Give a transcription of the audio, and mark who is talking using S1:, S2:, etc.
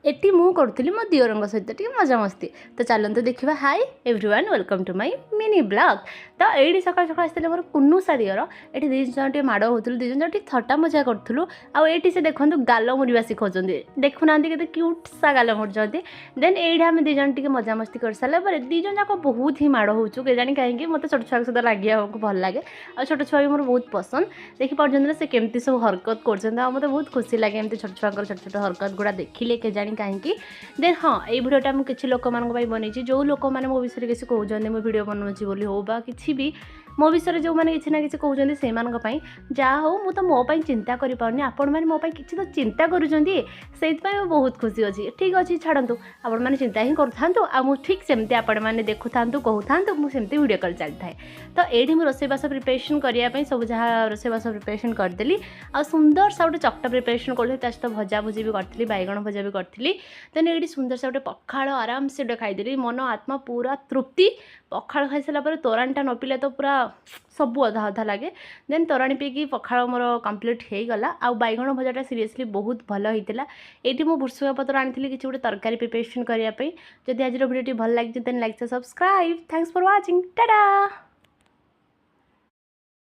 S1: Eighty मु करुली मो दियोर सहित टी मजा मस्ती। तो चलते देखा hi everyone welcome to my mini blog. तो ये सकाल सकाल आसते मोर कुन्नुसा दियोर ये दीज टे माड़ होती दीज थटा मजा करूँ आईटी से देखो गाल मुड़ा शिखाऊँ देखुना के क्यूट सा गाल मुड़ुंट देन ये आम दीज टे मजा मस्ती कर सारापर दीज जाक बहुत ही माड़ हो जानी कहीं मतलब छोट छुआ सहित लगे भल लगे और छोट छुआ भी मोर बहुत पसंद देखिए से केमती सब हरकत कर मतलब बहुत खुशी लगे एमती छोट छुआ छोट छोट हरकत गुड़ा देखिले के जानी कहीं देन हाँ ये भिडियोटा मुझे किसी लोक मान बनई जो लोक मैंने मो विषय किसी कहते मुझे भिडियो बनाऊँगी बोली हो बा किसी भी मो विषय जो मैंने किसी ना किसी कहते से जहाँ हो मु तो मोपाई चिंता करें आपण मैंने मोपाई किसी तो चिंता करुँच बहुत खुशी अच्छी ठीक अच्छे छाड़ू आपण मैंने चिंता ही करूँ आ ठीक सेमती आपण मैंने देखु था कहूँ मुझे भिडियो कल चलता है। तो ये मुझे रोसईवास प्रिपरेसन करने सब जहाँ रोसईवास प्रिपरेसन करदेली आ सुंदर सा गोटे चकटा प्रिपरेसन करी सहित भजा भुजी भी करी बैगण भजा भी करी देन ये सुंदर सा गोटे पखाड़ आराम से गोटे खाईदेली मन आत्मा पूरा तृप्ति पखाड़ खाई सारापर तोराणीटा न पीले तो पूरा सब अधा अधा लगे देन तोराणी पीकी पखाड़ मोर कम्प्लीट हो गला आ बैगण भजाटा सीरियसली बहुत भल होता ये मुझे भुर्सुंगा पत्र आनी किसी गोटे तरकारी प्रिपरेसन करने जदि आज भिडियो भल लगे देन लाइक से subscribe thanks for watching Tata.